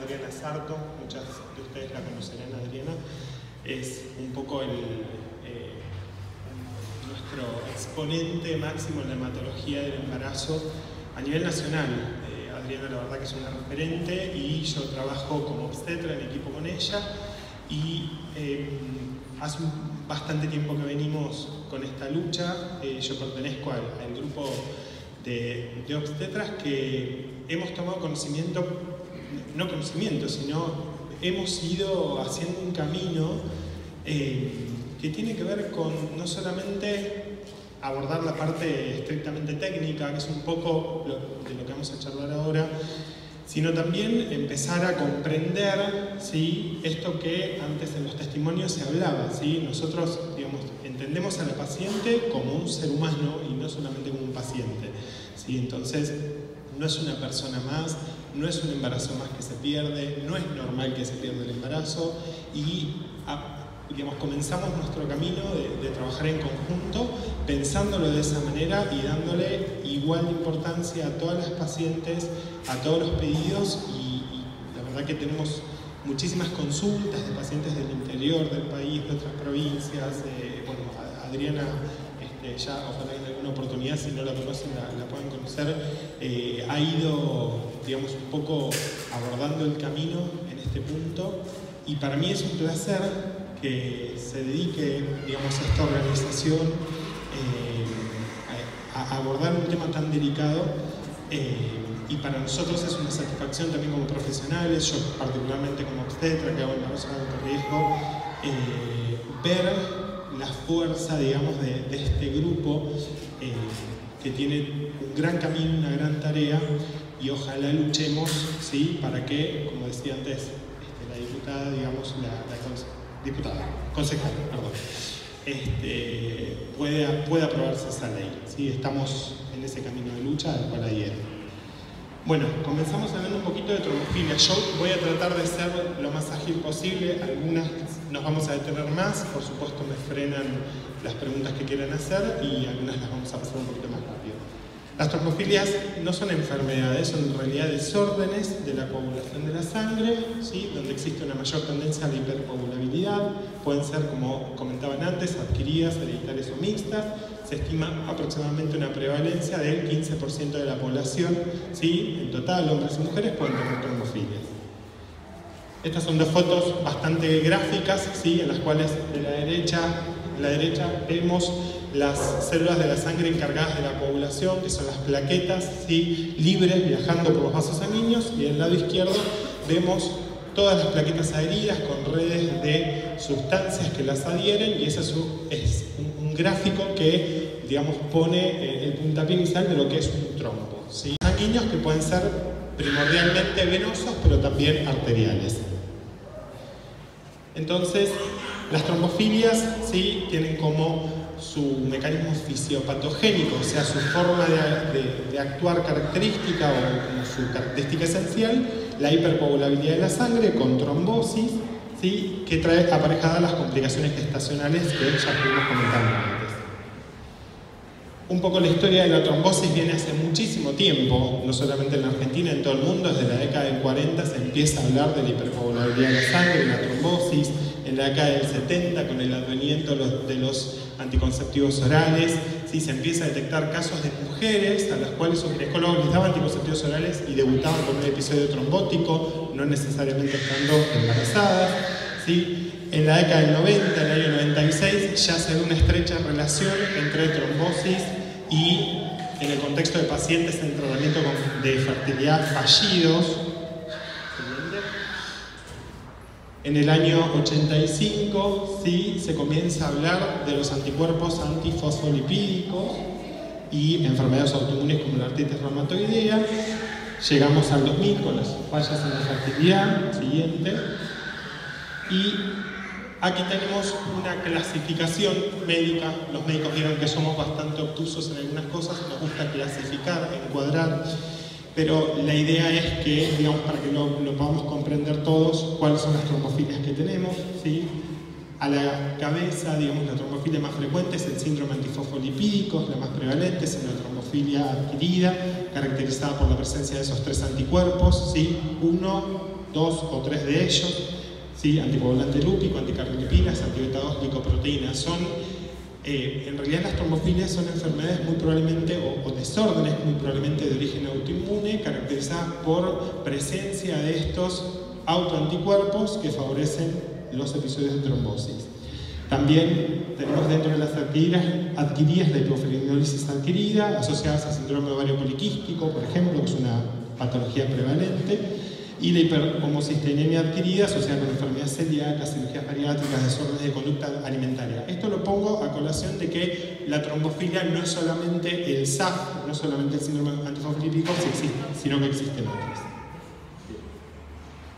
Adriana Sarto, muchas de ustedes la conocerán. Adriana es un poco nuestro exponente máximo en la hematología del embarazo a nivel nacional. Adriana la verdad que es una referente y yo trabajo como obstetra en equipo con ella y hace bastante tiempo que venimos con esta lucha. Yo pertenezco al grupo de obstetras que hemos tomado conocimiento, no conocimiento, sino hemos ido haciendo un camino que tiene que ver con no solamente abordar la parte estrictamente técnica, que es un poco de lo que vamos a charlar ahora, sino también empezar a comprender, ¿sí?, esto que antes en los testimonios se hablaba, ¿sí? Nosotros, digamos, entendemos a la paciente como un ser humano y no solamente como un paciente, ¿sí? Entonces, no es una persona más, no es un embarazo más que se pierde, no es normal que se pierda el embarazo y digamos, comenzamos nuestro camino de trabajar en conjunto, pensándolo de esa manera y dándole igual importancia a todas las pacientes, a todos los pedidos y la verdad que tenemos muchísimas consultas de pacientes del interior del país, de otras provincias. Bueno, Adriana, ya ojalá en alguna oportunidad, si no la conocen, la pueden conocer, ha ido, digamos, un poco abordando el camino en este punto y para mí es un placer que se dedique, digamos, a esta organización a abordar un tema tan delicado y para nosotros es una satisfacción también como profesionales, yo particularmente como obstetra que hago embarazo de alto riesgo, ver la fuerza, digamos, de este grupo que tiene un gran camino, una gran tarea y ojalá luchemos, ¿sí?, para que, como decía antes la diputada, digamos, concejal, perdón, pueda aprobarse esa ley, ¿sí? Estamos en ese camino de lucha al cual adhiero. Bueno, comenzamos hablando un poquito de trombofilia. Yo voy a tratar de ser lo más ágil posible, algunas nos vamos a detener más, por supuesto me frenan las preguntas que quieran hacer y algunas las vamos a pasar un poquito más rápido. Las trombofilias no son enfermedades, son en realidad desórdenes de la coagulación de la sangre, ¿sí?, donde existe una mayor tendencia a la hipercoagulabilidad. Pueden ser, como comentaban antes, adquiridas, hereditarias o mixtas. Se estima aproximadamente una prevalencia del 15% de la población, ¿sí?, en total, hombres y mujeres pueden tener trombofilias. Estas son dos fotos bastante gráficas, ¿sí?, en las cuales en la derecha vemos las células de la sangre encargadas de la coagulación, que son las plaquetas, ¿sí?, libres viajando por los vasos sanguíneos, y en el lado izquierdo vemos todas las plaquetas adheridas con redes de sustancias que las adhieren, y ese es un gráfico que, digamos, pone el puntapié inicial de lo que es un trombo, ¿sí?, sanguíneos que pueden ser primordialmente venosos, pero también arteriales. Entonces, las trombofilias, ¿sí?, tienen como su mecanismo fisiopatogénico, o sea, su forma de actuar característica o como su característica esencial, la hipercoagulabilidad de la sangre con trombosis, ¿sí?, que trae aparejadas las complicaciones gestacionales que ya estuvimos comentando antes. Un poco la historia de la trombosis viene hace muchísimo tiempo, no solamente en la Argentina, en todo el mundo. Desde la década del 40 se empieza a hablar de la hipercoagulabilidad de la sangre, de la trombosis. En la década del 70, con el advenimiento de los anticonceptivos orales, ¿sí?, se empieza a detectar casos de mujeres a las cuales sus ginecólogos les daban anticonceptivos orales y debutaban con un episodio trombótico, no necesariamente estando embarazadas, ¿sí? En la década del 90, en el año 96, ya se ve una estrecha relación entre trombosis y, en el contexto de pacientes en tratamiento de fertilidad fallidos. En el año 85, ¿sí?, se comienza a hablar de los anticuerpos antifosfolipídicos y enfermedades autoinmunes como la artritis reumatoidea. Llegamos al 2000 con las fallas en la fertilidad, siguiente. Y aquí tenemos una clasificación médica. Los médicos vieron que somos bastante obtusos en algunas cosas, nos gusta clasificar, encuadrar. Pero la idea es que, digamos, para que lo podamos comprender todos, cuáles son las trombofilias que tenemos, ¿sí? A la cabeza, digamos, la trombofilia más frecuente es el síndrome antifosfolipídico, la más prevalente es una trombofilia adquirida, caracterizada por la presencia de esos tres anticuerpos, ¿sí? Uno 2 o 3 de ellos, ¿sí? Anticoagulante lúpico, anticardiolipinas, antibeta-2 glicoproteínas. En realidad las trombofilias son enfermedades muy probablemente, o desórdenes muy probablemente de origen autoinmune, caracterizadas por presencia de estos autoanticuerpos que favorecen los episodios de trombosis. También tenemos dentro de las adquiridas la hipoferinolis adquirida, asociadas al síndrome de ovario poliquístico, por ejemplo, que es una patología prevalente, y la hiperhomocisteinemia adquirida, asociada con enfermedades celíacas, cirugías bariátricas, desórdenes de conducta alimentaria. Esto lo pongo a colación de que la trombofilia no es solamente el SAF, no es solamente el síndrome antifosfolípico, sino que existen otras.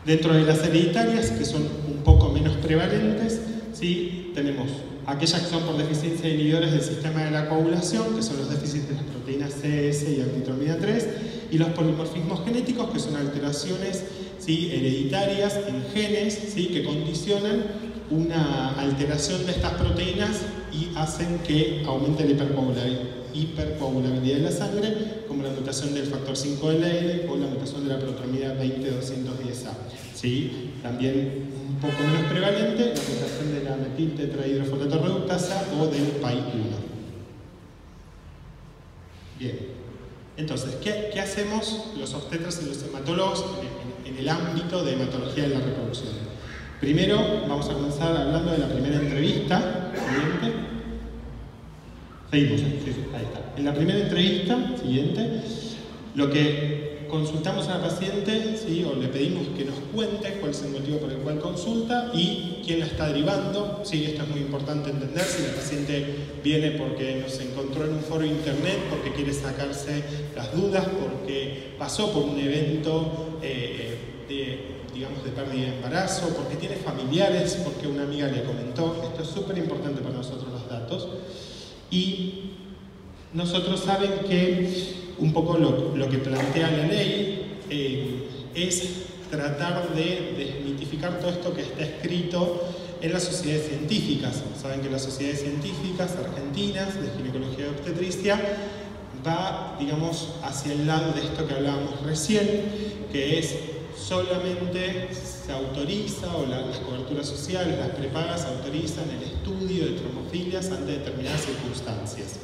Dentro de las hereditarias, que son un poco menos prevalentes, ¿sí? Tenemos aquellas que son por deficiencia de inhibidores del sistema de la coagulación, que son los déficits de las proteínas CS y actitromina 3, y los polimorfismos genéticos, que son alteraciones, ¿sí? Hereditarias en genes, ¿sí? Que condicionan una alteración de estas proteínas y hacen que aumente la hipercoagulabilidad de la sangre, como la mutación del factor 5 de Leigh o la mutación de la proteína 20-210A. ¿Sí? También un poco menos prevalente, la mutación de la metiltetrahidrofolato reductasa o del PAI1. Bien. Entonces, ¿qué hacemos los obstetras y los hematólogos en el ámbito de hematología de la reproducción? Primero, vamos a comenzar hablando de la primera entrevista. Siguiente. Seguimos, sí, ahí está. En la primera entrevista, siguiente, lo que consultamos a la paciente, ¿sí? O le pedimos que nos cuente cuál es el motivo por el cual consulta y quién la está derivando. Sí, esto es muy importante entender. Si la paciente viene porque nos encontró en un foro de internet, porque quiere sacarse las dudas, porque pasó por un evento de pérdida de embarazo, porque tiene familiares, porque una amiga le comentó. Esto es súper importante para nosotros, los datos. Y nosotros saben que un poco lo que plantea la ley es tratar de desmitificar todo esto que está escrito en las sociedades científicas. Saben que las sociedades científicas argentinas de ginecología y obstetricia va, digamos, hacia el lado de esto que hablábamos recién, que es solamente se autoriza, o las coberturas sociales, las prepagas autorizan el estudio de trombofilias ante determinadas circunstancias.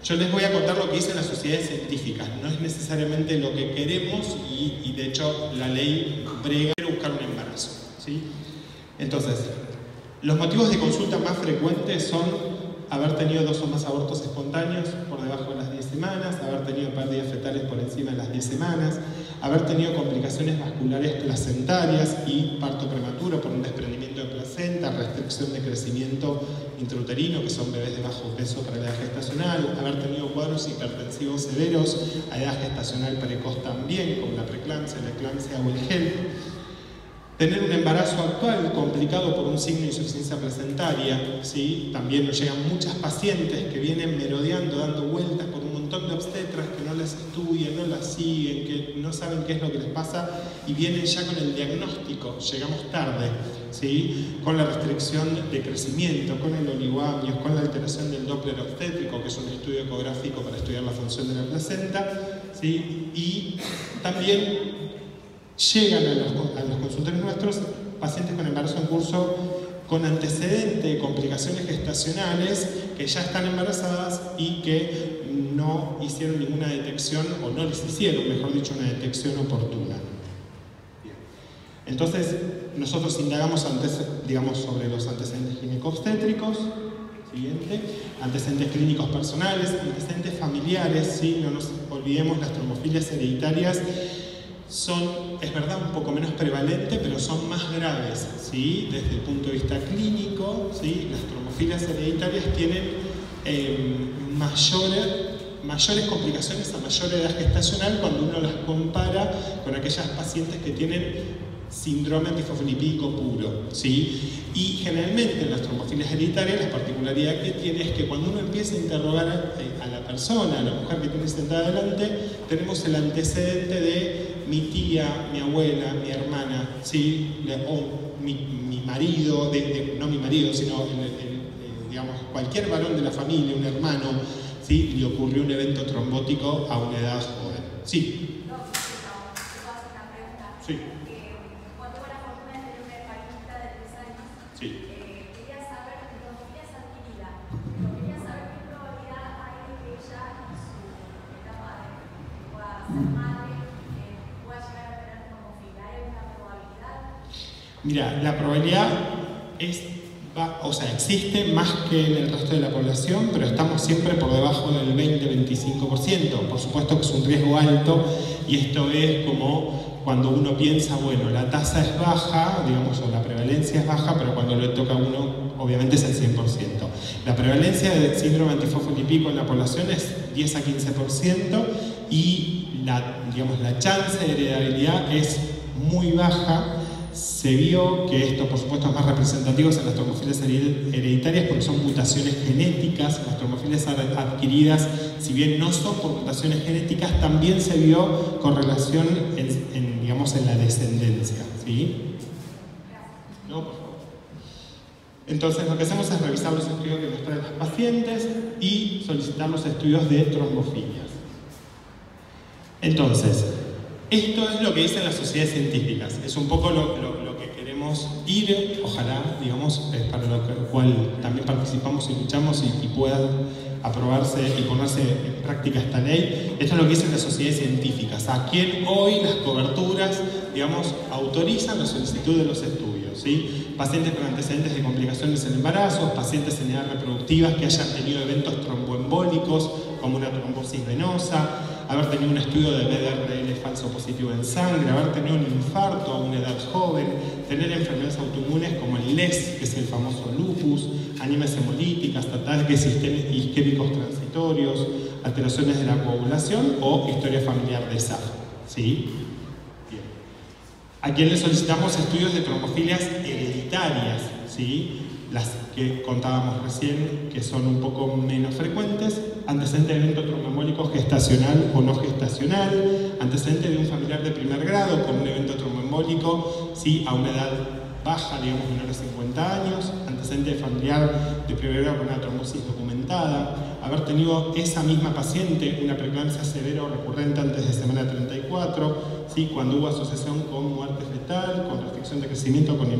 Yo les voy a contar lo que dicen las sociedades científicas, no es necesariamente lo que queremos y de hecho la ley brega buscar un embarazo, ¿sí? Entonces, los motivos de consulta más frecuentes son haber tenido 2 o más abortos espontáneos por debajo de las 10 semanas, haber tenido pérdidas fetales por encima de las 10 semanas, haber tenido complicaciones vasculares placentarias y parto prematuro por un desprendimiento de placenta, restricción de crecimiento intrauterino, que son bebés de bajo peso para la edad gestacional, haber tenido cuadros hipertensivos severos a edad gestacional precoz también, como la preeclampsia, la eclampsia o el HELP. Tener un embarazo actual complicado por un signo de insuficiencia placentaria, ¿sí? También nos llegan muchas pacientes que vienen merodeando, dando vueltas por un montón de obstetras que no las estudian, no las siguen, que no saben qué es lo que les pasa y vienen ya con el diagnóstico, llegamos tarde, ¿sí? Con la restricción de crecimiento, con el oligoamnios, con la alteración del Doppler obstétrico, que es un estudio ecográfico para estudiar la función de la placenta, ¿sí? Y también llegan a los consultorios nuestros pacientes con embarazo en curso con antecedente de complicaciones gestacionales que ya están embarazadas y que no hicieron ninguna detección, o no les hicieron, mejor dicho, una detección oportuna. Bien. Entonces, nosotros indagamos digamos, sobre los antecedentes gineco-obstétricos, siguiente, antecedentes clínicos personales, antecedentes familiares, ¿sí? No nos olvidemos, las trombofilias hereditarias son, es verdad, un poco menos prevalentes, pero son más graves, ¿sí? Desde el punto de vista clínico, ¿sí? Las trombofilias hereditarias tienen mayores complicaciones a mayor edad gestacional cuando uno las compara con aquellas pacientes que tienen síndrome antifosfolipídico puro, ¿sí? Y generalmente en las trombofilias hereditarias la particularidad que tiene es que cuando uno empieza a interrogar a la persona, a la mujer que tiene sentada adelante, tenemos el antecedente de mi tía, mi abuela, mi hermana, ¿sí? O mi marido, no mi marido, sino digamos, cualquier varón de la familia, un hermano, ¿sí? Le ocurrió un evento trombótico a una edad joven. Sí. No, ¿puedo hacer una pregunta? Sí. ser madre pueda llegar a tener trombofilia? ¿Hay una probabilidad? Mira, la probabilidad existe más que en el resto de la población, pero estamos siempre por debajo del 20-25%. Por supuesto que es un riesgo alto, y esto es como cuando uno piensa, bueno, la tasa es baja, digamos, o la prevalencia es baja, pero cuando le toca a uno, obviamente es el 100%. La prevalencia del síndrome antifosfolipídico en la población es 10 a 15%, y la chance de heredabilidad es muy baja. Se vio que esto, por supuesto, es más representativo en las trombofilias hereditarias porque son mutaciones genéticas. Las trombofilias adquiridas, si bien no son por mutaciones genéticas, también se vio correlación en la descendencia. ¿Sí? No, por favor. Entonces, lo que hacemos es revisar los estudios que nos traen los pacientes y solicitar los estudios de trombofilias. Entonces, esto es lo que dicen las sociedades científicas. Es un poco lo que queremos ir, ojalá, digamos, para lo cual también participamos y luchamos y pueda aprobarse y ponerse en práctica esta ley. Esto es lo que dicen las sociedades científicas, a quien hoy las coberturas, digamos, autorizan la solicitud de los estudios, ¿sí? Pacientes con antecedentes de complicaciones en embarazos, pacientes en edad reproductiva que hayan tenido eventos tromboembólicos, como una trombosis venosa, haber tenido un estudio de VDRL falso positivo en sangre, haber tenido un infarto a una edad joven, tener enfermedades autoinmunes como el LES, que es el famoso lupus, anemias hemolíticas, ataques isquémicos transitorios, alteraciones de la coagulación o historia familiar de SAF. ¿Sí? Bien. ¿A quién le solicitamos estudios de trombofilias hereditarias? ¿Sí? Las que contábamos recién, que son un poco menos frecuentes, antecedente de evento tromboembólico gestacional o no gestacional, antecedente de un familiar de primer grado con un evento tromboembólico, ¿sí? A una edad baja, digamos, menor de 50 años, antecedente de familiar de primer grado con una trombosis documentada, haber tenido esa misma paciente una preeclampsia severa o recurrente antes de semana 34, ¿sí? Cuando hubo asociación con muerte fetal, con restricción de crecimiento, con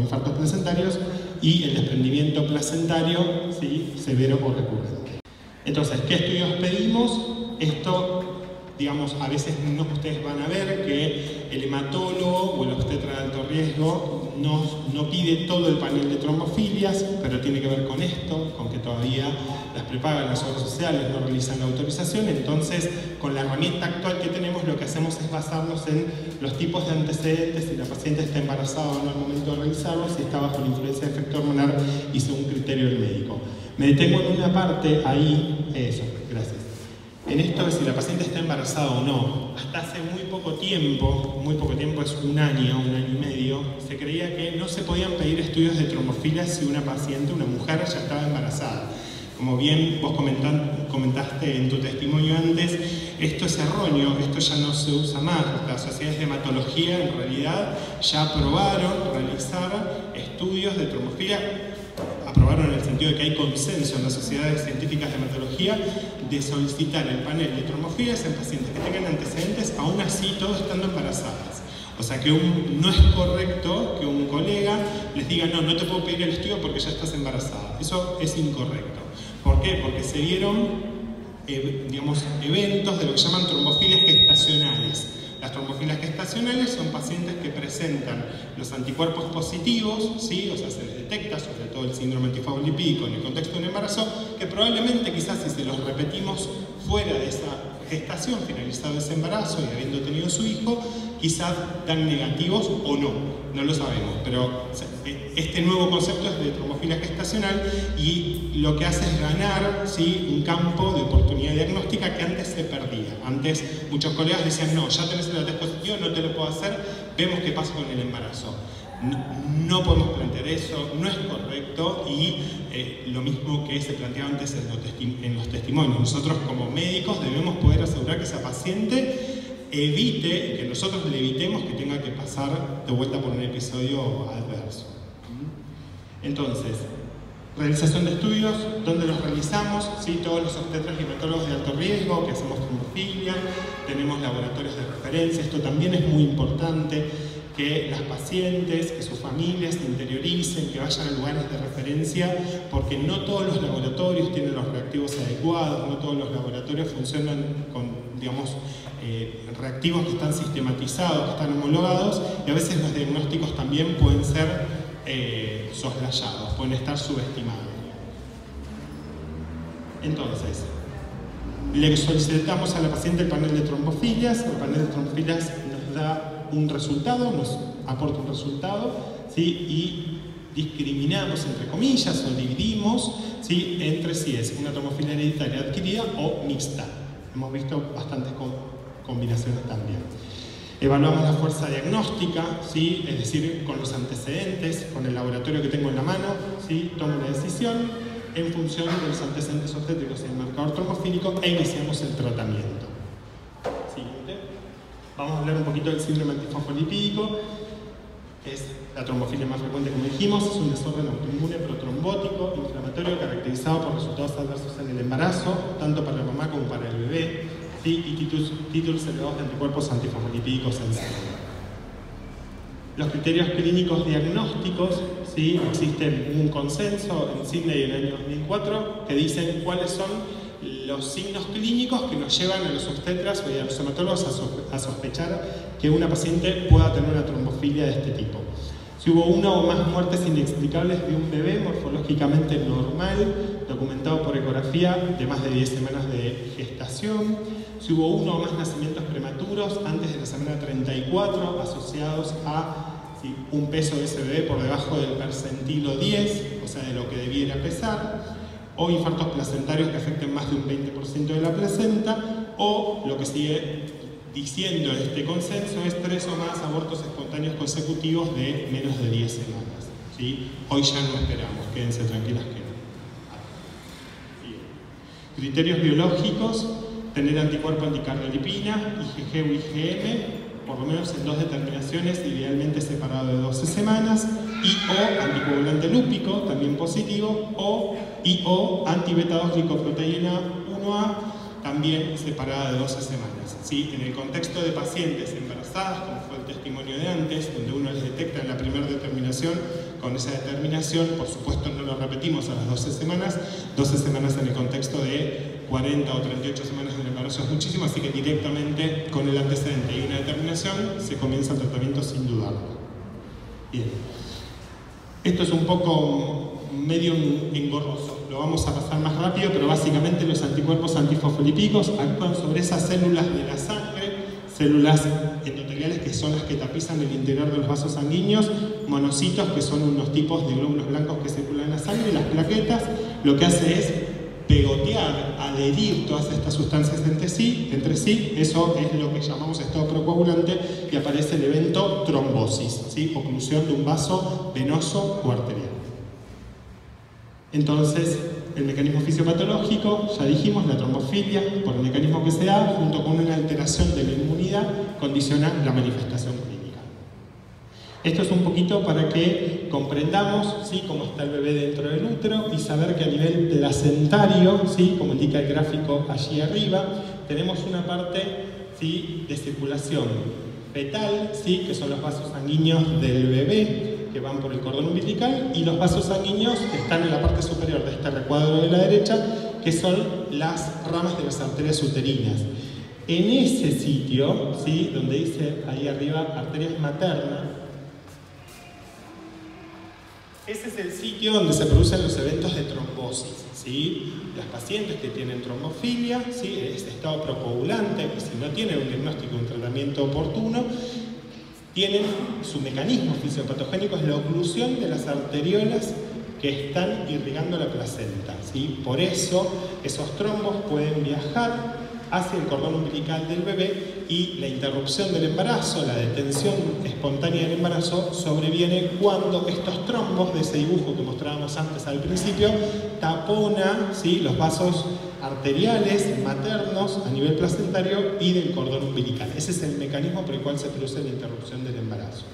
infartos placentarios y el desprendimiento placentario, ¿sí? Severo o recurrente. Entonces, ¿qué estudios pedimos? Esto, digamos, a veces ustedes van a ver que el hematólogo o el obstetra de alto riesgo no pide todo el panel de trombofilias, pero tiene que ver con esto, con que todavía las prepagan las obras sociales, no realizan la autorización. Entonces, con la herramienta actual que tenemos, lo que hacemos es basarnos en los tipos de antecedentes, si la paciente está embarazada o no al momento de realizarlo, si está bajo la influencia de efecto hormonal y según criterio del médico. Me detengo en una parte ahí, eso, gracias. En esto de si la paciente está embarazada o no. Hasta hace muy poco tiempo, es un año y medio, se creía que no se podían pedir estudios de trombofilia si una paciente, una mujer, ya estaba embarazada. Como bien vos comentaste en tu testimonio antes, esto es erróneo, esto ya no se usa más. Las sociedades de hematología en realidad ya aprobaron realizar estudios de trombofilia, aprobaron en el sentido de que hay consenso en las sociedades científicas de hematología de solicitar el panel de trombofilias en pacientes que tengan antecedentes, aún así todos estando embarazadas. O sea que no es correcto que un colega les diga no te puedo pedir el estudio porque ya estás embarazada. Eso es incorrecto. ¿Por qué? Porque se dieron eventos de lo que llaman trombofilias gestacionales. Las trombofilias gestacionales son pacientes que presentan los anticuerpos positivos, ¿sí? O sea, se les detecta, sobre todo el síndrome antifosfolipídico en el contexto de un embarazo, que probablemente quizás si se los repetimos fuera de esa gestación, finalizado ese embarazo y habiendo tenido su hijo, quizás dan negativos o no lo sabemos, pero este nuevo concepto es de trombofilia gestacional y lo que hace es ganar, ¿sí? Un campo de oportunidad diagnóstica que antes se perdía. Antes muchos colegas decían, no, ya tenés el test positivo, no te lo puedo hacer, vemos qué pasa con el embarazo. No podemos plantear eso, no es correcto y lo mismo que se planteaba antes en los testimonios. Nosotros como médicos debemos poder asegurar que esa paciente evite, que nosotros le evitemos que tenga que pasar de vuelta por un episodio adverso. Entonces, realización de estudios, ¿dónde los realizamos? ¿Sí? Todos los obstetras y hematólogos de alto riesgo, que hacemos trombofilia, tenemos laboratorios de referencia, esto también es muy importante, que las pacientes, que sus familias interioricen, que vayan a lugares de referencia, porque no todos los laboratorios tienen los reactivos adecuados, no todos los laboratorios funcionan con, digamos, reactivos que están sistematizados, que están homologados, y a veces los diagnósticos también pueden ser soslayados, pueden estar subestimados. Entonces, le solicitamos a la paciente el panel de trombofilias. El panel de trombofilias nos da un resultado, nos aporta un resultado, ¿sí? Y discriminamos, entre comillas, o dividimos, ¿sí? Entre si es una trombofilia hereditaria adquirida o mixta. Hemos visto bastantes combinaciones también. Evaluamos la fuerza diagnóstica, ¿sí? Es decir, con los antecedentes, con el laboratorio que tengo en la mano, ¿sí? Tomo una decisión en función de los antecedentes obstétricos y el marcador trombofílico e iniciamos el tratamiento. Siguiente. Vamos a hablar un poquito del síndrome antifosfolipídico, que es la trombofilia más frecuente, como dijimos. Es un desorden autoinmune protrombótico inflamatorio caracterizado por resultados adversos en el embarazo, tanto para la mamá como para el bebé, ¿sí? Y títulos elevados de anticuerpos antifosfolipídicos en sangre. Los criterios clínicos diagnósticos, ¿sí? Existe un consenso en Sydney en el año 2004 que dicen cuáles son los signos clínicos que nos llevan a los obstetras y a los hematólogos a sospechar que una paciente pueda tener una trombofilia de este tipo. Si hubo una o más muertes inexplicables de un bebé morfológicamente normal, documentado por ecografía de más de 10 semanas de gestación. Si hubo uno o más nacimientos prematuros antes de la semana 34 asociados a un peso de ese bebé por debajo del percentilo 10, o sea, de lo que debiera pesar, o infartos placentarios que afecten más de un 20% de la placenta, o lo que sigue diciendo este consenso es 3 o más abortos espontáneos consecutivos de menos de 10 semanas. ¿Sí? Hoy ya no esperamos, quédense tranquilas que no. Bien. Criterios biológicos: tener anticuerpo anticardiolipina, IgG o IgM, por lo menos en 2 determinaciones, idealmente separado de 12 semanas, y o anticoagulante lúpico, también positivo, o anti-beta-2 glicoproteína 1A, también separada de 12 semanas. ¿Sí? En el contexto de pacientes embarazadas, como fue el testimonio de antes, donde uno les detecta en la primera determinación, con esa determinación, por supuesto no lo repetimos a las 12 semanas en el contexto de 40 o 38 semanas del embarazo es muchísimo, así que directamente con el antecedente y una determinación se comienza el tratamiento sin dudarlo. Bien. Esto es un poco medio engorroso, lo vamos a pasar más rápido, pero básicamente los anticuerpos antifosfolipídicos actúan sobre esas células de la sangre, células endoteliales que son las que tapizan el interior de los vasos sanguíneos, monocitos que son unos tipos de glóbulos blancos que circulan en la sangre, y las plaquetas lo que hace es pegotear, adherir todas estas sustancias entre sí, eso es lo que llamamos estado procoagulante, y aparece el evento trombosis, ¿sí? Oclusión de un vaso venoso o arterial. Entonces, el mecanismo fisiopatológico, ya dijimos, la trombofilia, por el mecanismo que se da, junto con una alteración de la inmunidad, condiciona la manifestación clínica. Esto es un poquito para que comprendamos, ¿sí?, cómo está el bebé dentro del útero y saber que a nivel placentario, ¿sí?, como indica el gráfico allí arriba, tenemos una parte, ¿sí?, de circulación fetal, ¿sí?, que son los vasos sanguíneos del bebé, que van por el cordón umbilical, y los vasos sanguíneos que están en la parte superior de este recuadro de la derecha, que son las ramas de las arterias uterinas. En ese sitio, ¿sí?, donde dice ahí arriba arterias maternas, ese es el sitio donde se producen los eventos de trombosis, ¿sí? Las pacientes que tienen trombofilia, ¿sí?, este estado procoagulante, que si no tienen un diagnóstico y un tratamiento oportuno, tienen su mecanismo fisiopatogénico, es la oclusión de las arteriolas que están irrigando la placenta, ¿sí? Por eso esos trombos pueden viajar hacia el cordón umbilical del bebé, y la interrupción del embarazo, la detención espontánea del embarazo, sobreviene cuando estos trombos de ese dibujo que mostrábamos antes al principio tapona, ¿sí?, los vasos arteriales maternos a nivel placentario y del cordón umbilical. Ese es el mecanismo por el cual se produce la interrupción del embarazo.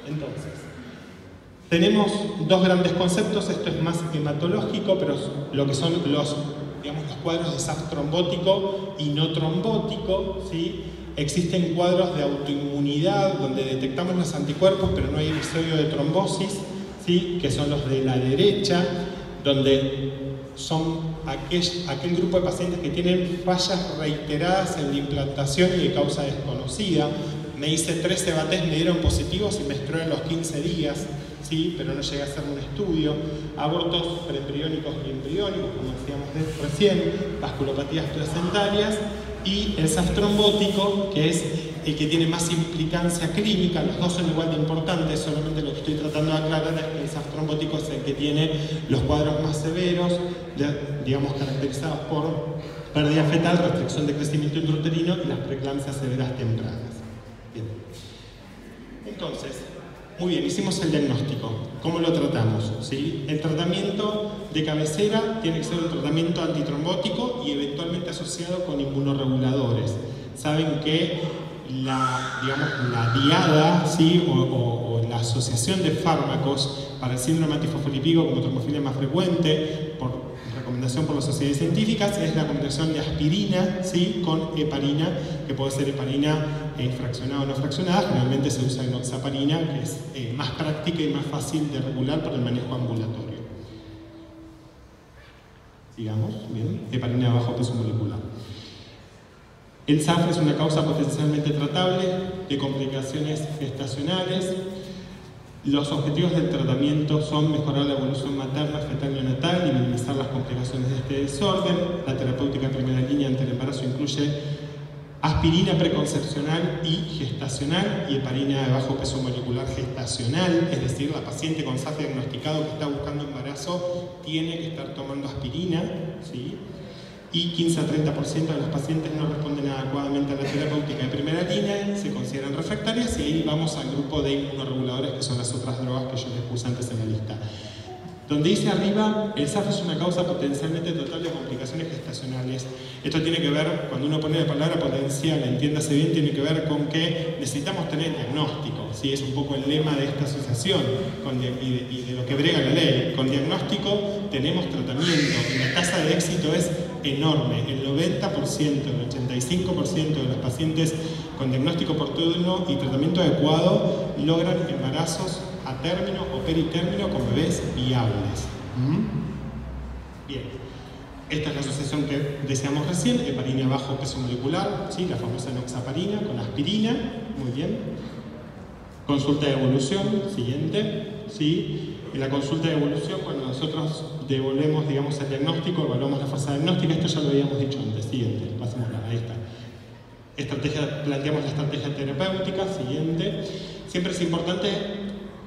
Entonces, tenemos dos grandes conceptos. Esto es más hematológico, pero lo que son los cuadros de SAF trombótico y no trombótico, ¿sí? existen cuadros de autoinmunidad donde detectamos los anticuerpos pero no hay episodio de trombosis, ¿sí? Que son los de la derecha, donde son aquel grupo de pacientes que tienen fallas reiteradas en la implantación y de causa desconocida. Me hice 13 bates, me dieron positivos y me menstrué a los 15 días, ¿sí? Pero no llegué a hacer un estudio. Abortos preembriónicos y embriónicos, como decíamos recién, vasculopatías placentarias y el SAF trombótico, que es el que tiene más implicancia clínica. Los dos son igual de importantes, solamente lo que estoy tratando de aclarar es que el SAF trombótico es el que tiene los cuadros más severos, digamos caracterizados por pérdida fetal, restricción de crecimiento intrauterino y las preeclampsias severas tempranas. Bien. Entonces, muy bien, hicimos el diagnóstico. ¿Cómo lo tratamos? ¿Sí? El tratamiento de cabecera tiene que ser un tratamiento antitrombótico y eventualmente asociado con inmunorreguladores. Saben que la diada, ¿sí? o la asociación de fármacos para el síndrome antifosfolipídico como trombofilia más frecuente, por recomendación por las sociedades científicas, es la combinación de aspirina, ¿sí? Con heparina, que puede ser heparina fraccionada o no fraccionada. Generalmente se usa enoxaparina, que es más práctica y más fácil de regular para el manejo ambulatorio. Sigamos, bien, heparina de bajo peso molecular. El SAF es una causa potencialmente tratable de complicaciones gestacionales. Los objetivos del tratamiento son mejorar la evolución materna, fetal neonatal y minimizar las complicaciones de este desorden. La terapéutica en primera línea ante el embarazo incluye aspirina preconcepcional y gestacional y heparina de bajo peso molecular gestacional, es decir, la paciente con SAF diagnosticado que está buscando embarazo tiene que estar tomando aspirina, ¿sí? Y 15 a 30% de los pacientes no responden adecuadamente a la terapéutica de primera línea, se consideran refractarias y ahí vamos al grupo de inmunorreguladores, que son las otras drogas que yo les puse antes en la lista. Donde dice arriba, el SAF es una causa potencialmente total de complicaciones gestacionales. Esto tiene que ver, cuando uno pone la palabra potencial, entiéndase bien, tiene que ver con que necesitamos tener diagnóstico, ¿sí? Es un poco el lema de esta asociación y de lo que brega la ley. Con diagnóstico tenemos tratamiento y la tasa de éxito es enorme. El 90%, el 85% de los pacientes con diagnóstico oportuno y tratamiento adecuado logran embarazos a término o peritérmino con bebés viables. Bien, esta es la asociación que decíamos recién, heparina bajo peso molecular, ¿sí? La famosa enoxaparina con aspirina, muy bien. Consulta de evolución, siguiente, ¿sí? En la consulta de evolución, cuando nosotros devolvemos, digamos, el diagnóstico, evaluamos la fuerza diagnóstica, esto ya lo habíamos dicho antes, siguiente, pasémosla, ahí está. Planteamos la estrategia terapéutica, siguiente. Siempre es importante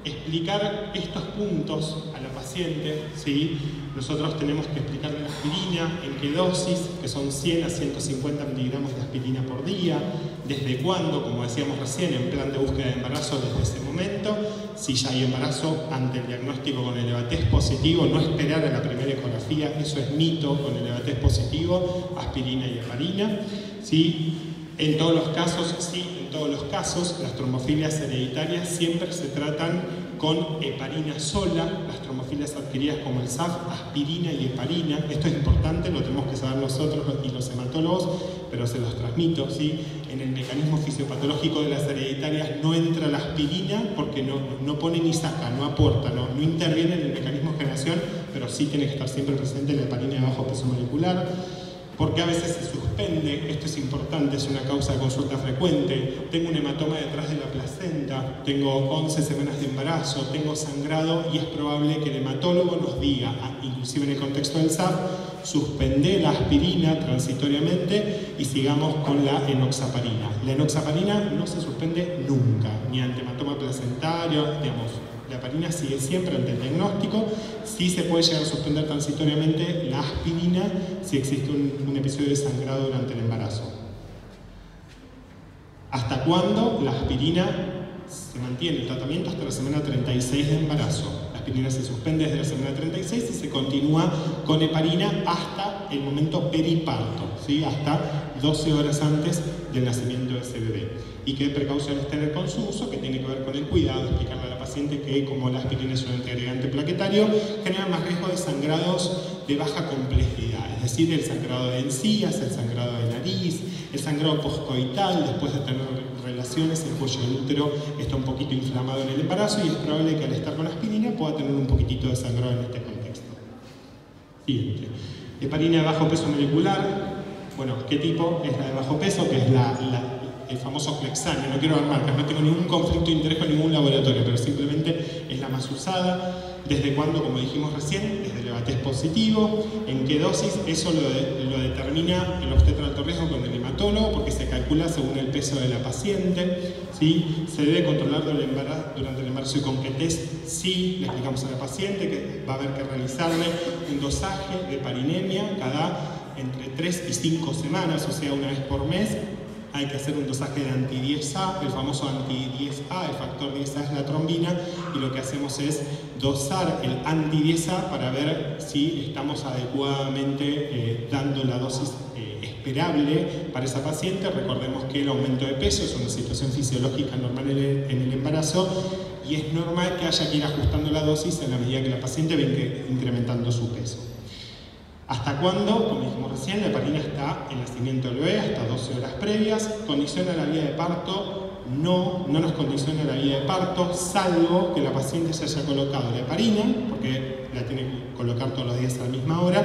explicar estos puntos a la paciente, ¿sí? Nosotros tenemos que explicarle la aspirina, en qué dosis, que son 100 a 150 miligramos de aspirina por día, desde cuándo, como decíamos recién, en plan de búsqueda de embarazo desde ese momento, si ya hay embarazo ante el diagnóstico con el EVA-test positivo, no esperar a la primera ecografía, eso es mito, con el EVA-test positivo, aspirina y heparina, ¿sí? En todos los casos, sí, en todos los casos, las trombofilias hereditarias siempre se tratan con heparina sola, las trombofilias adquiridas como el SAF, aspirina y heparina. Esto es importante, lo tenemos que saber nosotros y los hematólogos, pero se los transmito, ¿sí? En el mecanismo fisiopatológico de las hereditarias no entra la aspirina porque no pone ni saca, no aporta, no interviene en el mecanismo de generación, pero sí tiene que estar siempre presente la heparina de bajo peso molecular. Porque a veces se suspende, esto es importante, es una causa de consulta frecuente. Tengo un hematoma detrás de la placenta, tengo 11 semanas de embarazo, tengo sangrado y es probable que el hematólogo nos diga, inclusive en el contexto del SAF, suspende la aspirina transitoriamente y sigamos con la enoxaparina. La enoxaparina no se suspende nunca, ni ante hematoma placentario, digamos. La heparina sigue siempre ante el diagnóstico. Sí se puede llegar a suspender transitoriamente la aspirina si existe un episodio de sangrado durante el embarazo. ¿Hasta cuándo la aspirina se mantiene el tratamiento? Hasta la semana 36 de embarazo. La aspirina se suspende desde la semana 36 y se continúa con heparina hasta el momento periparto, ¿sí? Hasta 12 horas antes del nacimiento de ese bebé. ¿Y qué precauciones tener con su uso? Que tiene que ver con el cuidado, explicarle a la paciente que como la aspirina es un antiagregante plaquetario, genera más riesgo de sangrados de baja complejidad, es decir, el sangrado de encías, el sangrado de nariz, el sangrado poscoital, después de tener relaciones, el cuello del útero está un poquito inflamado en el embarazo y es probable que al estar con aspirina pueda tener un poquitito de sangrado en este contexto. Siguiente. Heparina de bajo peso molecular. Bueno, ¿qué tipo? Es la de bajo peso, que es el famoso Clexane. No quiero dar marcas, no tengo ningún conflicto de interés con ningún laboratorio, pero simplemente es la más usada. ¿Desde cuándo? Como dijimos recién, desde el EVATES positivo. ¿En qué dosis? Eso lo determina el obstetra de alto riesgo con el hematólogo, porque se calcula según el peso de la paciente. ¿Sí? ¿Se debe controlar durante el embarazo y con qué test? Sí, le explicamos a la paciente que va a haber que realizarle un dosaje de parinemia cada entre 3 y 5 semanas, o sea, una vez por mes. Hay que hacer un dosaje de anti-10A, el famoso anti-10A, el factor 10A es la trombina, y lo que hacemos es dosar el anti-10A para ver si estamos adecuadamente dando la dosis esperable para esa paciente. Recordemos que el aumento de peso es una situación fisiológica normal en el embarazo y es normal que haya que ir ajustando la dosis en la medida que la paciente va incrementando su peso. ¿Hasta cuándo? Como dijimos recién, la heparina está en el nacimiento del bebé, hasta 12 horas previas. ¿Condiciona la vía de parto? No nos condiciona la vía de parto, salvo que la paciente se haya colocado la heparina, porque la tiene que colocar todos los días a la misma hora,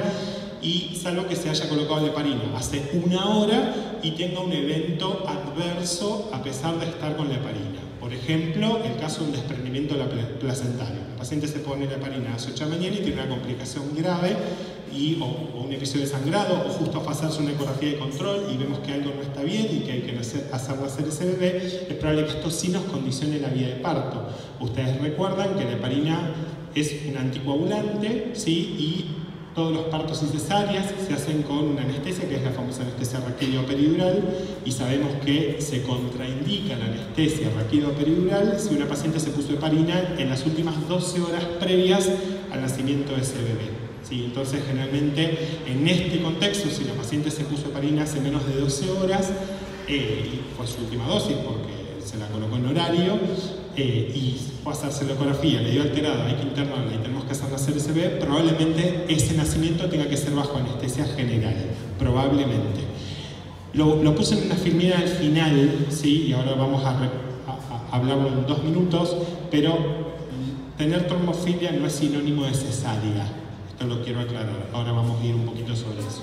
y salvo que se haya colocado la heparina hace 1 hora y tenga un evento adverso a pesar de estar con la heparina. Por ejemplo, el caso de un desprendimiento placentario. El paciente se pone la heparina a las 8 de la mañana y tiene una complicación grave o un episodio de sangrado, o justo a pasarse una ecografía de control y vemos que algo no está bien y que hay que hacer nacer ese bebé, es probable que esto sí nos condicione la vía de parto. Ustedes recuerdan que la heparina es un anticoagulante, ¿sí? Y todos los partos y cesáreas se hacen con una anestesia, que es la famosa anestesia raquídeo-peridural, y sabemos que se contraindica la anestesia raquídeo-peridural si una paciente se puso heparina en las últimas 12 horas previas al nacimiento de ese bebé. ¿Sí? Entonces, generalmente, en este contexto, si la paciente se puso heparina hace menos de 12 horas, fue su última dosis porque se la colocó en horario, y fue a hacerse la ecografía, le dio alterada, hay que internarla y tenemos que hacer nacer ese bebé, probablemente ese nacimiento tenga que ser bajo anestesia general, probablemente. Lo puse en una filmina al final, ¿sí? Y ahora vamos a hablarlo en 2 minutos, pero tener trombofilia no es sinónimo de cesárea. Esto lo quiero aclarar, ahora vamos a ir un poquito sobre eso.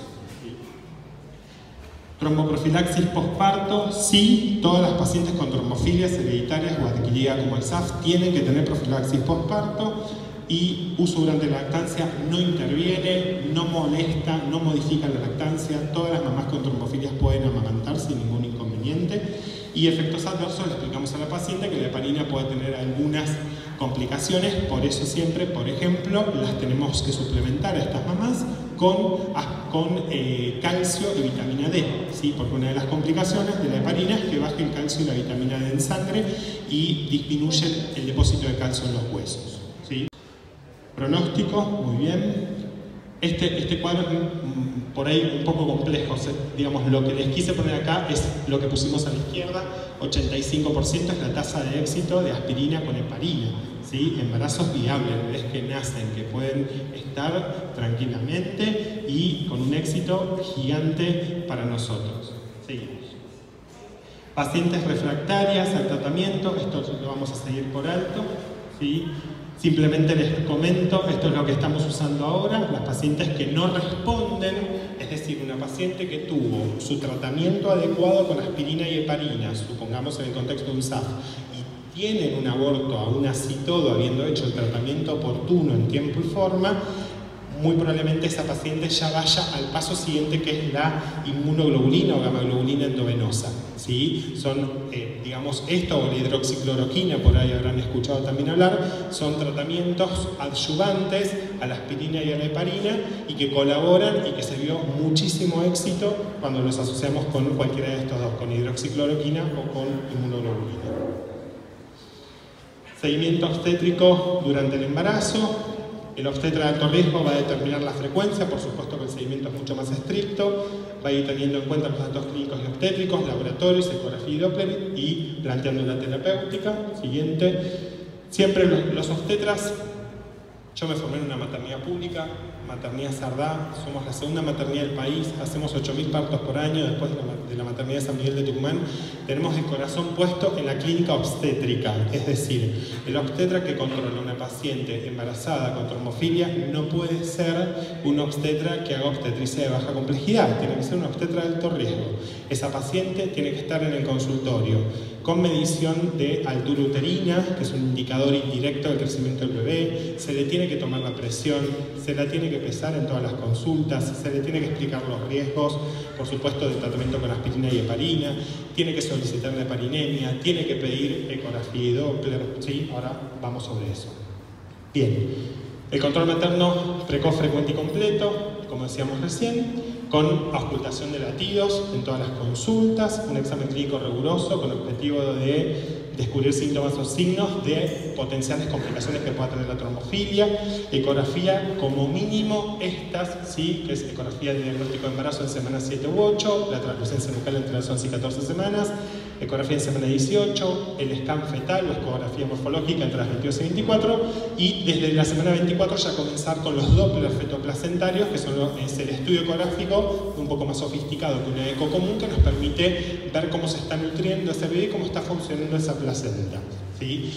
Tromboprofilaxis posparto, sí, todas las pacientes con trombofilias hereditarias o adquiridas como el SAF tienen que tener profilaxis posparto, y uso durante la lactancia no interviene, no molesta, no modifica la lactancia. Todas las mamás con trombofilias pueden amamantar sin ningún inconveniente. Y efectos adversos, le explicamos a la paciente que la heparina puede tener algunas complicaciones, por eso siempre, por ejemplo, las tenemos que suplementar a estas mamás con calcio y vitamina D, ¿sí? Porque una de las complicaciones de la heparina es que baje el calcio y la vitamina D en sangre y disminuye el depósito de calcio en los huesos, ¿sí? Pronóstico, muy bien. Este cuadro es por ahí un poco complejo, digamos, lo que les quise poner acá es lo que pusimos a la izquierda. 85% es la tasa de éxito de aspirina con heparina, ¿sí? Embarazos viables, bebés que nacen, que pueden estar tranquilamente y con un éxito gigante para nosotros. Seguimos. Pacientes refractarias al tratamiento, esto lo vamos a seguir por alto, ¿sí? Simplemente les comento, esto es lo que estamos usando ahora, las pacientes que no responden, es decir, una paciente que tuvo su tratamiento adecuado con aspirina y heparina, supongamos en el contexto de un SAF, y tienen un aborto aún así todo, habiendo hecho el tratamiento oportuno en tiempo y forma, muy probablemente esa paciente ya vaya al paso siguiente, que es la inmunoglobulina o gamma-globulina endovenosa, ¿sí? Son, digamos, esto o la hidroxicloroquina, por ahí habrán escuchado también hablar, son tratamientos adyuvantes a la aspirina y a la heparina y que colaboran y que se vio muchísimo éxito cuando los asociamos con cualquiera de estos dos, con hidroxicloroquina o con inmunoglobulina. Seguimiento obstétrico durante el embarazo. El obstetra de alto riesgo va a determinar la frecuencia, por supuesto que el seguimiento es mucho más estricto, va a ir teniendo en cuenta los datos clínicos y obstétricos, laboratorios, ecografía y Doppler y planteando la terapéutica. Siguiente. Siempre los obstetras, yo me formé en una maternidad pública, maternidad Sardá, somos la segunda maternidad del país, hacemos 8.000 partos por año después de la maternidad de San Miguel de Tucumán. Tenemos el corazón puesto en la clínica obstétrica, es decir, el obstetra que controla una paciente embarazada con trombofilia no puede ser un obstetra que haga obstetricia de baja complejidad, tiene que ser un obstetra de alto riesgo. Esa paciente tiene que estar en el consultorio con medición de altura uterina, que es un indicador indirecto del crecimiento del bebé, se le tiene que tomar la presión, se la tiene que pesar en todas las consultas, se le tiene que explicar los riesgos, por supuesto, del tratamiento con aspirina y heparina, tiene que solicitar la heparinemia, tiene que pedir ecografía y Doppler, ¿sí? Ahora vamos sobre eso. Bien, el control materno precoz, frecuente y completo, como decíamos recién, con auscultación de latidos en todas las consultas, un examen clínico riguroso con el objetivo de descubrir síntomas o signos de potenciales complicaciones que pueda tener la trombofilia, ecografía como mínimo estas, ¿sí? Que es ecografía de diagnóstico de embarazo en semana 7 u 8, la translucencia nucal entre las 11 y 14 semanas, ecografía en semana 18, el scan fetal o ecografía morfológica entre las 22 y 24 y desde la semana 24 ya comenzar con los Doppler fetoplacentarios, que es el estudio ecográfico un poco más sofisticado que una eco común que nos permite ver cómo se está nutriendo ese bebé y cómo está funcionando esa placenta, ¿sí?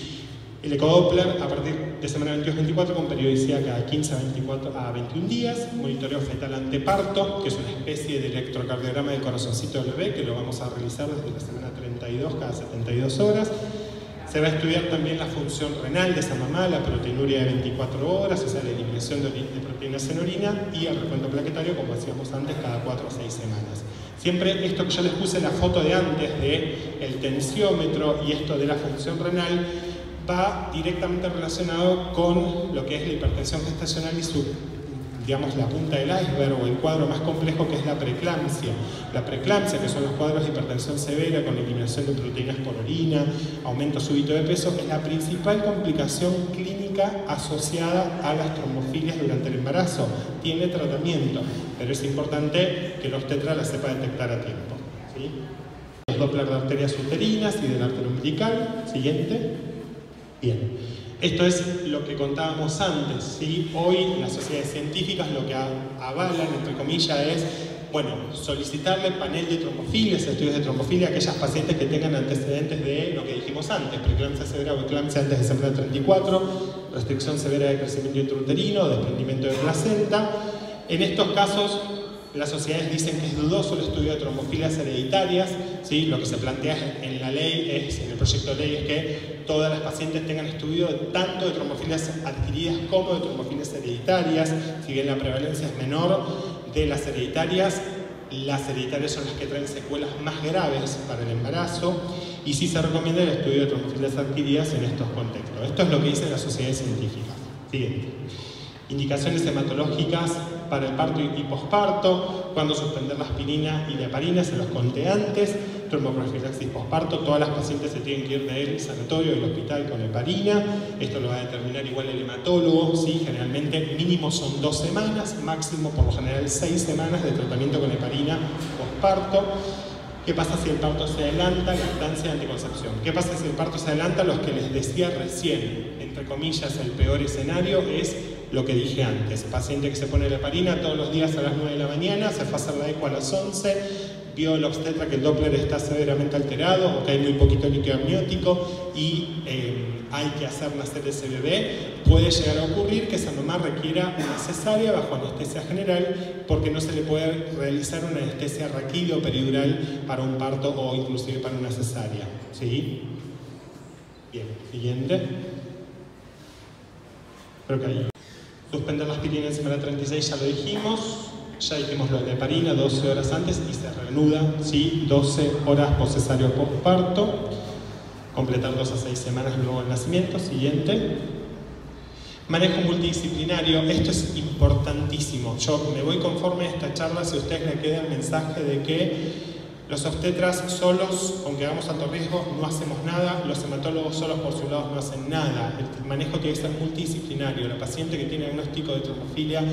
El ecodoppler a partir de semana 22-24 con periodicidad cada 15 a 21 días, monitoreo fetal anteparto, que es una especie de electrocardiograma del corazoncito del bebé, que lo vamos a realizar desde la semana 32 cada 72 horas. Se va a estudiar también la función renal de esa mamá, la proteinuria de 24 horas, o sea, la eliminación de proteínas en orina y el recuento plaquetario, como decíamos antes, cada 4 o 6 semanas. Siempre esto que yo les puse la foto de antes del tensiómetro y esto de la función renal va directamente relacionado con lo que es la hipertensión gestacional y su, digamos, la punta del iceberg o el cuadro más complejo que es la preeclampsia. La preeclampsia, que son los cuadros de hipertensión severa con eliminación de proteínas por orina, aumento súbito de peso, es la principal complicación clínica asociada a las trombofilias durante el embarazo. Tiene tratamiento, pero es importante que el obstetra la sepa detectar a tiempo, ¿sí? Los Doppler de arterias uterinas y del arterio umbilical. Siguiente. Bien. Esto es lo que contábamos antes, ¿sí? Hoy las sociedades científicas lo que avalan, entre comillas, es, bueno, solicitarle panel de trombofilias, estudios de trombofilia a aquellas pacientes que tengan antecedentes de lo que dijimos antes, preeclampsia severa o eclampsia antes de semana 34, restricción severa de crecimiento intrauterino, desprendimiento de placenta. En estos casos, las sociedades dicen que es dudoso el estudio de trombofilias hereditarias, ¿sí? Lo que se plantea en la ley, en el proyecto de ley, es que todas las pacientes tengan estudio tanto de trombofilias adquiridas como de trombofilias hereditarias. Si bien la prevalencia es menor de las hereditarias son las que traen secuelas más graves para el embarazo y sí se recomienda el estudio de trombofilias adquiridas en estos contextos. Esto es lo que dicen las sociedades científicas. Siguiente. Indicaciones hematológicas para el parto y posparto, cuándo suspender la aspirina y la heparina, se los conté antes, tromboprofilaxis posparto, todas las pacientes se tienen que ir del sanatorio, del hospital con heparina, esto lo va a determinar igual el hematólogo, ¿sí? Generalmente mínimo son 2 semanas, máximo por lo general 6 semanas de tratamiento con heparina posparto. ¿Qué pasa si el parto se adelanta? Lactancia y anticoncepción. ¿Qué pasa si el parto se adelanta? Los que les decía recién, entre comillas, el peor escenario es lo que dije antes. Paciente que se pone la heparina todos los días a las 9 de la mañana, se fue a hacer la eco a las 11, vio el obstetra que el Doppler está severamente alterado o que hay muy poquito líquido amniótico y hay que hacer nacer ese bebé. Puede llegar a ocurrir que esa mamá requiera una cesárea bajo anestesia general porque no se le puede realizar una anestesia raquídeo peridural para un parto o inclusive para una cesárea, ¿sí? Bien, siguiente. Creo que ahí. Suspender la aspirina en semana 36 ya lo dijimos. Ya dijimos lo de la heparina 12 horas antes y se reanuda, ¿sí? 12 horas poscesario posparto. Completar 2 a 6 semanas luego del nacimiento. Siguiente. Manejo multidisciplinario. Esto es importantísimo. Yo me voy conforme a esta charla si a ustedes le queda el mensaje de que Los obstetras solos, aunque hagamos alto riesgo, no hacemos nada. Los hematólogos solos por su lado no hacen nada. El manejo tiene que ser multidisciplinario. La paciente que tiene diagnóstico de trombofilia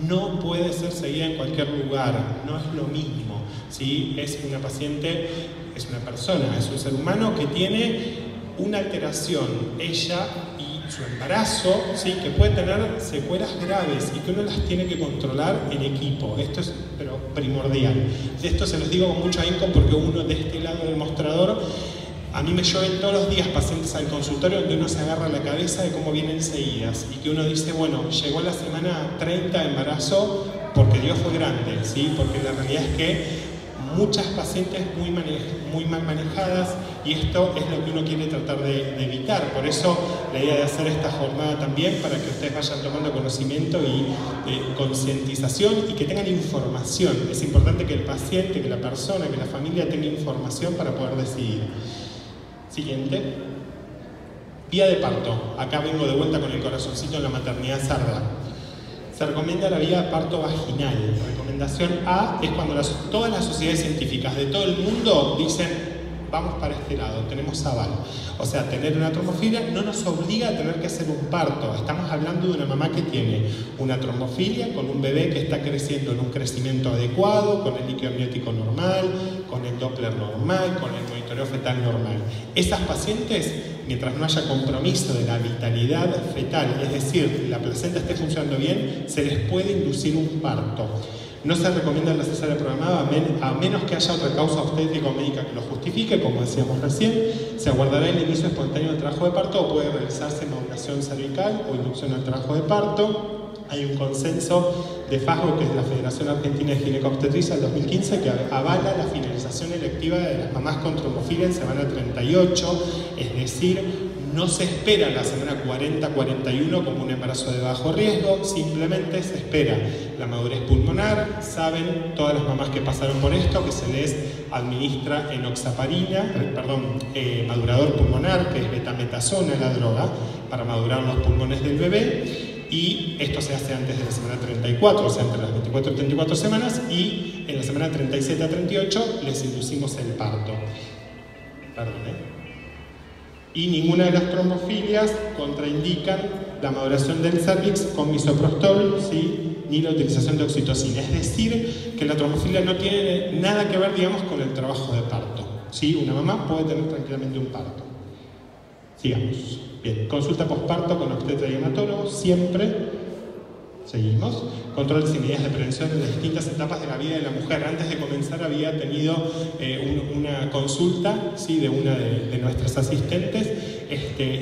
no puede ser seguida en cualquier lugar. No es lo mismo, ¿sí? Es una paciente, es una persona, es un ser humano que tiene una alteración, ella y su embarazo, ¿sí? Que puede tener secuelas graves y que uno las tiene que controlar en equipo. Esto es pero primordial. De esto se los digo con mucho ahínco porque uno de este lado del mostrador, a mí me llueven todos los días pacientes al consultorio donde uno se agarra la cabeza de cómo vienen seguidas y que uno dice, bueno, llegó la semana 30 de embarazo porque Dios fue grande, ¿sí? Porque la realidad es que muchas pacientes muy mal manejadas y esto es lo que uno quiere tratar de evitar. Por eso la idea de hacer esta jornada también para que ustedes vayan tomando conocimiento y concientización y que tengan información. Es importante que el paciente, que la persona, que la familia tenga información para poder decidir. Siguiente. Vía de parto. Acá vengo de vuelta con el corazoncito en la maternidad sarda. Se recomienda la vía de parto vaginal. Recomendación A es cuando todas las sociedades científicas de todo el mundo dicen vamos para este lado, tenemos aval. O sea, tener una trombofilia no nos obliga a tener que hacer un parto. Estamos hablando de una mamá que tiene una trombofilia con un bebé que está creciendo en un crecimiento adecuado, con el líquido amniótico normal, con el Doppler normal, con el monitoreo fetal normal. Esas pacientes, mientras no haya compromiso de la vitalidad fetal, es decir, la placenta esté funcionando bien, se les puede inducir un parto. No se recomienda la cesárea programada a menos que haya otra causa obstétrica o médica que lo justifique, como decíamos recién. Se aguardará el inicio espontáneo del trabajo de parto o puede realizarse maduración cervical o inducción al trabajo de parto. Hay un consenso de FASGO, que es la Federación Argentina de Ginecobstetricia, del 2015, que avala la finalización electiva de las mamás con trombofilia en semana 38, es decir, no se espera la semana 40-41 como un embarazo de bajo riesgo, simplemente se espera la madurez pulmonar. Saben todas las mamás que pasaron por esto que se les administra enoxaparina, madurador pulmonar, que es betametasona, la droga, para madurar los pulmones del bebé. Y esto se hace antes de la semana 34, o sea, entre las 24 y 34 semanas, y en la semana 37 a 38 les inducimos el parto. Y ninguna de las trombofilias contraindican la maduración del cervix con misoprostol, ¿sí? Ni la utilización de oxitocina. Es decir, que la trombofilia no tiene nada que ver, digamos, con el trabajo de parto, ¿sí? Una mamá puede tener tranquilamente un parto. Sigamos. Bien, consulta posparto con obstetra y hematólogo, siempre. Seguimos. Controles y medidas de prevención en las distintas etapas de la vida de la mujer. Antes de comenzar había tenido una consulta, ¿sí? De una de nuestras asistentes.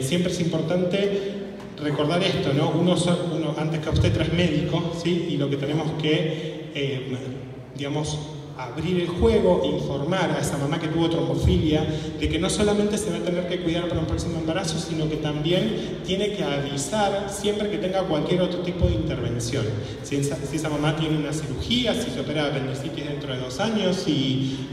Siempre es importante recordar esto, ¿no? Uno antes que obstetra es médico, ¿sí? Y lo que tenemos que, abrir el juego, informar a esa mamá que tuvo trombofilia de que no solamente se va a tener que cuidar para un próximo embarazo, sino que también tiene que avisar siempre que tenga cualquier otro tipo de intervención. Si esa mamá tiene una cirugía, si se opera de apendicitis dentro de 2 años, si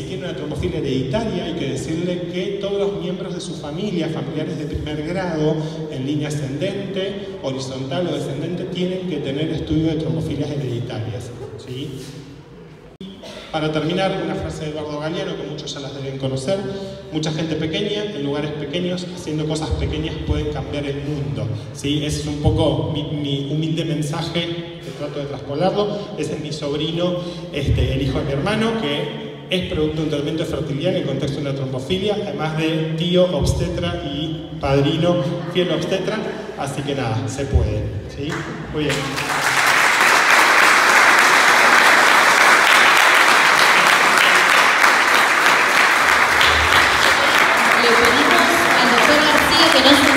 tiene una trombofilia hereditaria, hay que decirle que todos los miembros de su familia, familiares de primer grado, en línea ascendente, horizontal o descendente, tienen que tener estudio de trombofilias hereditarias, ¿sí? Para terminar, una frase de Eduardo Galeano, que muchos ya las deben conocer: mucha gente pequeña, en lugares pequeños, haciendo cosas pequeñas pueden cambiar el mundo, ¿sí? Ese es un poco mi humilde mensaje, que trato de traspolarlo. Ese es mi sobrino, el hijo de mi hermano, que es producto de un tratamiento de fertilidad en el contexto de una trombofilia, además de tío obstetra y padrino fiel obstetra, así que nada, se puede, ¿sí? Muy bien. Le pedimos al doctor García que nos